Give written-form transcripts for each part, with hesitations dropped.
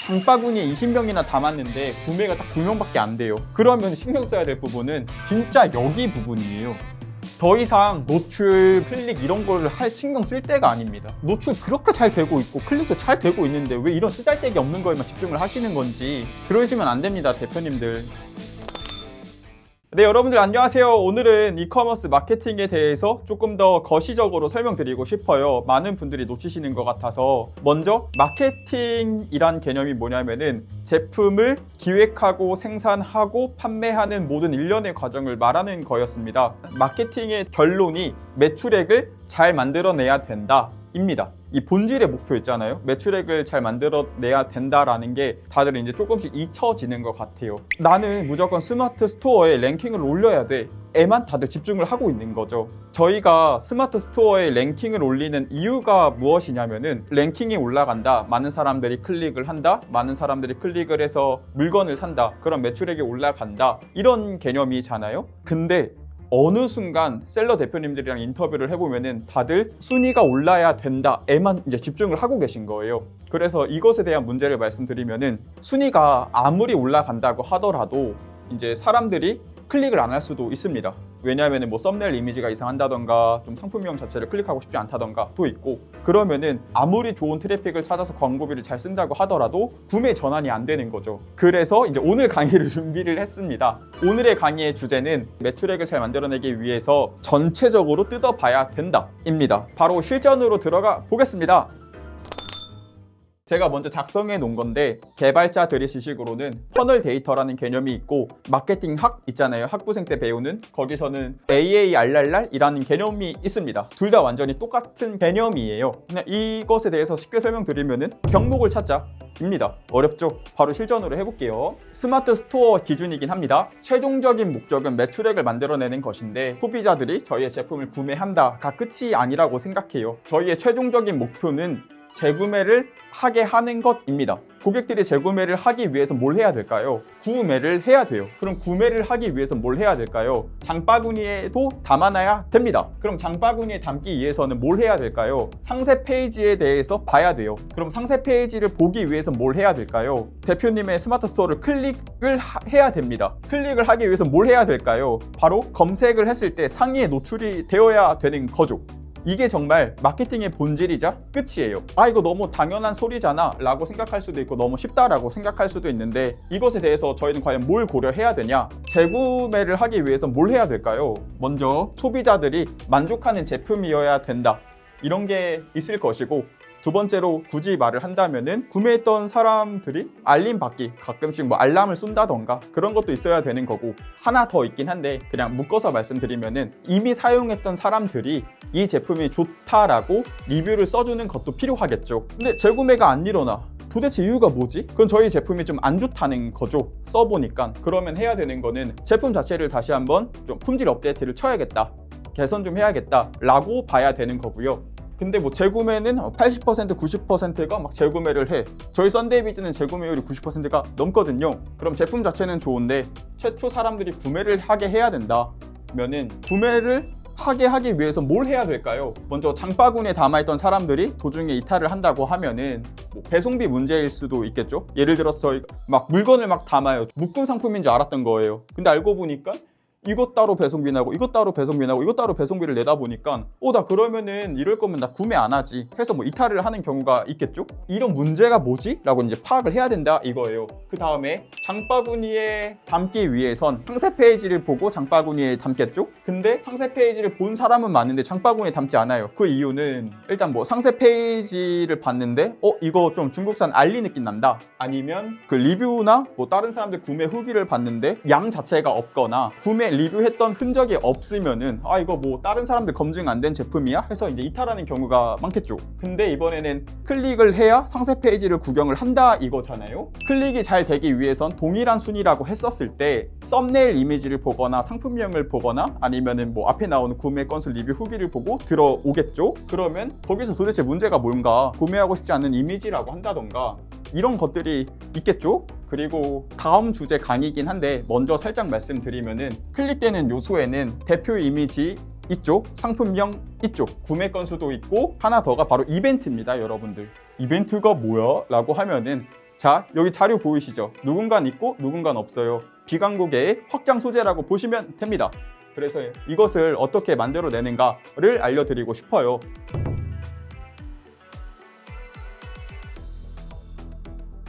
장바구니에 20명이나 담았는데 구매가 딱 2명밖에 안 돼요. 그러면 신경 써야 될 부분은 진짜 여기 부분이에요. 더 이상 노출, 클릭 이런 걸 신경 쓸 때가 아닙니다. 노출 그렇게 잘 되고 있고 클릭도 잘 되고 있는데 왜 이런 쓰잘데기 없는 거에만 집중을 하시는 건지 그러시면 안 됩니다, 대표님들. 네, 여러분들 안녕하세요. 오늘은 이커머스 마케팅에 대해서 조금 더 거시적으로 설명드리고 싶어요. 많은 분들이 놓치시는 것 같아서. 먼저 마케팅이란 개념이 뭐냐면은 제품을 기획하고 생산하고 판매하는 모든 일련의 과정을 말하는 거였습니다. 마케팅의 결론이 매출액을 잘 만들어내야 된다 입니다. 이 본질의 목표 있잖아요. 매출액을 잘 만들어내야 된다라는 게 다들 이제 조금씩 잊혀지는 것 같아요. 나는 무조건 스마트 스토어에 랭킹을 올려야 돼. 에만 다들 집중을 하고 있는 거죠. 저희가 스마트 스토어에 랭킹을 올리는 이유가 무엇이냐면은 랭킹이 올라간다. 많은 사람들이 클릭을 한다. 많은 사람들이 클릭을 해서 물건을 산다. 그럼 매출액이 올라간다. 이런 개념이잖아요. 근데 어느 순간 셀러 대표님들이랑 인터뷰를 해보면은 다들 순위가 올라야 된다에만 이제 집중을 하고 계신 거예요. 그래서 이것에 대한 문제를 말씀드리면은 순위가 아무리 올라간다고 하더라도 이제 사람들이 클릭을 안 할 수도 있습니다. 왜냐하면 뭐 썸네일 이미지가 이상한다던가 좀 상품명 자체를 클릭하고 싶지 않다던가 도 있고, 그러면은 아무리 좋은 트래픽을 찾아서 광고비를 잘 쓴다고 하더라도 구매 전환이 안 되는 거죠. 그래서 이제 오늘 강의를 준비를 했습니다. 오늘의 강의의 주제는 매출액을 잘 만들어내기 위해서 전체적으로 뜯어봐야 된다 입니다. 바로 실전으로 들어가 보겠습니다. 제가 먼저 작성해 놓은 건데, 개발자들의 지식으로는 퍼널 데이터라는 개념이 있고 마케팅 학 있잖아요. 학부생 때 배우는, 거기서는 AARRR이라는 개념이 있습니다. 둘 다 완전히 똑같은 개념이에요. 그냥 이것에 대해서 쉽게 설명드리면은 병목을 찾자 입니다. 어렵죠? 바로 실전으로 해볼게요. 스마트 스토어 기준이긴 합니다. 최종적인 목적은 매출액을 만들어내는 것인데 소비자들이 저희의 제품을 구매한다가 끝이 아니라고 생각해요. 저희의 최종적인 목표는 재구매를 하게 하는 것입니다. 고객들이 재구매를 하기 위해서 뭘 해야 될까요? 구매를 해야 돼요. 그럼 구매를 하기 위해서 뭘 해야 될까요? 장바구니에도 담아놔야 됩니다. 그럼 장바구니에 담기 위해서는 뭘 해야 될까요? 상세 페이지에 대해서 봐야 돼요. 그럼 상세 페이지를 보기 위해서 뭘 해야 될까요? 대표님의 스마트 스토어를 클릭을 해야 됩니다. 클릭을 하기 위해서 뭘 해야 될까요? 바로 검색을 했을 때 상위에 노출이 되어야 되는 거죠. 이게 정말 마케팅의 본질이자 끝이에요. 아, 이거 너무 당연한 소리잖아 라고 생각할 수도 있고 너무 쉽다라고 생각할 수도 있는데, 이것에 대해서 저희는 과연 뭘 고려해야 되냐? 재구매를 하기 위해서 뭘 해야 될까요? 먼저 소비자들이 만족하는 제품이어야 된다, 이런 게 있을 것이고, 두 번째로 굳이 말을 한다면은 구매했던 사람들이 알림 받기, 가끔씩 뭐 알람을 쏜다던가 그런 것도 있어야 되는 거고, 하나 더 있긴 한데 그냥 묶어서 말씀드리면은 이미 사용했던 사람들이 이 제품이 좋다라고 리뷰를 써주는 것도 필요하겠죠. 근데 재구매가 안 일어나. 도대체 이유가 뭐지? 그건 저희 제품이 좀 안 좋다는 거죠. 써보니까. 그러면 해야 되는 거는 제품 자체를 다시 한번 좀 품질 업데이트를 쳐야겠다, 개선 좀 해야겠다 라고 봐야 되는 거고요. 근데 뭐 재구매는 80%, 90%가 막 재구매를 해. 저희 썬데이비즈는 재구매율이 90%가 넘거든요. 그럼 제품 자체는 좋은데 최초 사람들이 구매를 하게 해야 된다면은 구매를 하기 위해서 뭘 해야 될까요? 먼저 장바구니에 담아있던 사람들이 도중에 이탈을 한다고 하면은 뭐 배송비 문제일 수도 있겠죠. 예를 들어서 막 물건을 막 담아요. 묶음 상품인 줄 알았던 거예요. 근데 알고 보니까 이것 따로 배송비 나고 이것 따로 배송비 나고 이것 따로 배송비를 내다 보니까 나 그러면은 이럴 거면 나 구매 안 하지 해서 뭐 이탈을 하는 경우가 있겠죠. 이런 문제가 뭐지? 라고 이제 파악을 해야 된다 이거예요. 그 다음에 장바구니에 담기 위해선 상세 페이지를 보고 장바구니에 담겠죠. 근데 상세 페이지를 본 사람은 많은데 장바구니에 담지 않아요. 그 이유는 일단 뭐 상세 페이지를 봤는데 이거 좀 중국산 알리 느낌 난다, 아니면 그 리뷰나 뭐 다른 사람들 구매 후기를 봤는데 양 자체가 없거나 구매 리뷰했던 흔적이 없으면은 이거 뭐 다른 사람들 검증 안 된 제품이야? 해서 이제 이탈하는 경우가 많겠죠. 근데 이번에는 클릭을 해야 상세 페이지를 구경을 한다 이거잖아요. 클릭이 잘 되기 위해선 동일한 순위라고 했었을 때 썸네일 이미지를 보거나 상품명을 보거나 아니면은 뭐 앞에 나오는 구매 건수 리뷰 후기를 보고 들어오겠죠. 그러면 거기서 도대체 문제가 뭔가, 구매하고 싶지 않은 이미지라고 한다던가 이런 것들이 있겠죠. 그리고 다음 주제 강의이긴 한데 먼저 살짝 말씀드리면은 클릭되는 요소에는 대표 이미지 있죠, 상품명 있죠, 구매 건수도 있고 하나 더가 바로 이벤트입니다. 여러분들, 이벤트가 뭐야? 라고 하면은 자, 여기 자료 보이시죠? 누군가는 있고 누군가는 없어요. 비광고계의 확장 소재라고 보시면 됩니다. 그래서 이것을 어떻게 만들어내는가를 알려드리고 싶어요.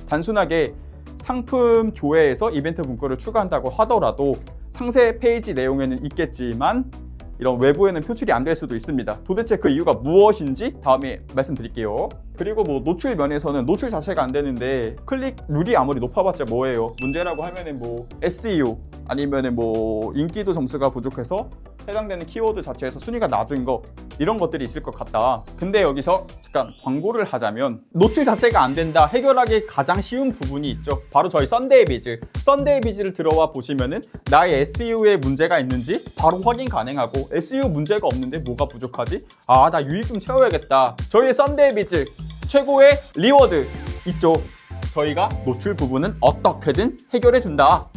단순하게 상품 조회에서 이벤트 문구를 추가한다고 하더라도 상세 페이지 내용에는 있겠지만 이런 외부에는 표출이 안 될 수도 있습니다. 도대체 그 이유가 무엇인지 다음에 말씀드릴게요. 그리고 뭐 노출 면에서는 노출 자체가 안 되는데 클릭 룰이 아무리 높아봤자 뭐예요? 문제라고 하면은 뭐 SEO 아니면은 뭐 인기도 점수가 부족해서 해당되는 키워드 자체에서 순위가 낮은 거 이런 것들이 있을 것 같다. 근데 여기서 잠깐 광고를 하자면 노출 자체가 안 된다 해결하기 가장 쉬운 부분이 있죠. 바로 저희 썬데이비즈. 썬데이비즈를 들어와 보시면은 나의 SEO에 문제가 있는지 바로 확인 가능하고 SEO 문제가 없는데 뭐가 부족하지? 아, 나 유입 좀 채워야겠다. 저희의 썬데이비즈 최고의 리워드 있죠. 저희가 노출 부분은 어떻게든 해결해 준다.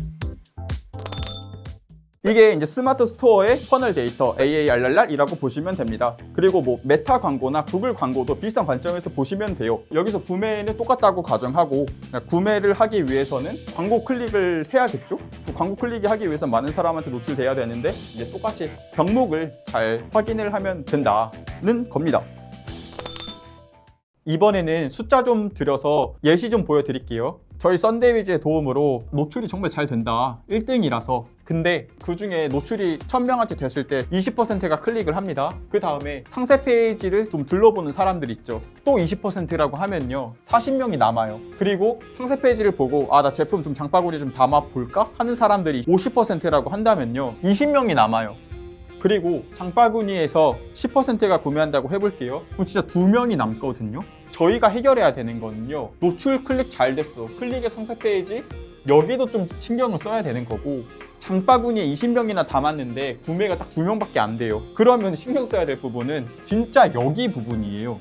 이게 이제 스마트 스토어의 퍼널 데이터 AARR이라고 보시면 됩니다. 그리고 뭐 메타 광고나 구글 광고도 비슷한 관점에서 보시면 돼요. 여기서 구매는 똑같다고 가정하고 구매를 하기 위해서는 광고 클릭을 해야겠죠? 광고 클릭이 하기 위해서 많은 사람한테 노출돼야 되는데 이제 똑같이 병목을 잘 확인을 하면 된다는 겁니다. 이번에는 숫자 좀 들여서 예시 좀 보여드릴게요. 저희 썬데이비즈의 도움으로 노출이 정말 잘 된다. 1등이라서. 근데 그 중에 노출이 1000명한테 됐을 때 20%가 클릭을 합니다. 그 다음에 상세 페이지를 좀 둘러보는 사람들이 있죠. 또 20%라고 하면요. 40명이 남아요. 그리고 상세 페이지를 보고 아, 나 제품 좀 장바구니 좀 담아볼까? 하는 사람들이 50%라고 한다면요. 20명이 남아요. 그리고 장바구니에서 10%가 구매한다고 해볼게요. 그럼 진짜 2명이 남거든요. 저희가 해결해야 되는 거는요. 노출 클릭 잘 됐어. 클릭의 상세 페이지 여기도 좀 신경을 써야 되는 거고 장바구니에 20명이나 담았는데 구매가 딱 2명밖에 안 돼요. 그러면 신경 써야 될 부분은 진짜 여기 부분이에요.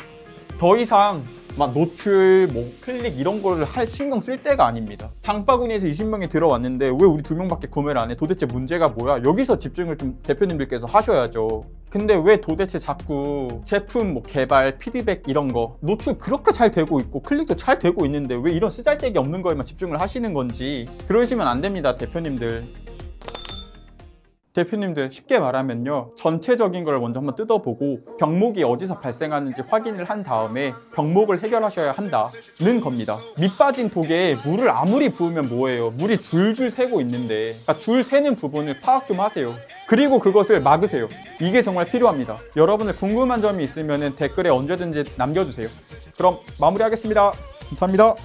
더 이상 막 노출, 뭐 클릭 이런 걸 할 신경 쓸 때가 아닙니다. 장바구니에서 20명이 들어왔는데 왜 우리 2명밖에 구매를 안 해? 도대체 문제가 뭐야? 여기서 집중을 좀 대표님들께서 하셔야죠. 근데 왜 도대체 자꾸 제품 뭐 개발, 피드백 이런 거 노출 그렇게 잘 되고 있고 클릭도 잘 되고 있는데 왜 이런 쓰잘데기 없는 거에만 집중을 하시는 건지 그러시면 안 됩니다, 대표님들. 대표님들 쉽게 말하면요. 전체적인 걸 먼저 한번 뜯어보고 병목이 어디서 발생하는지 확인을 한 다음에 병목을 해결하셔야 한다는 겁니다. 밑 빠진 독에 물을 아무리 부으면 뭐예요? 물이 줄줄 새고 있는데 그러니까 줄 새는 부분을 파악 좀 하세요. 그리고 그것을 막으세요. 이게 정말 필요합니다. 여러분들 궁금한 점이 있으면 댓글에 언제든지 남겨주세요. 그럼 마무리하겠습니다. 감사합니다.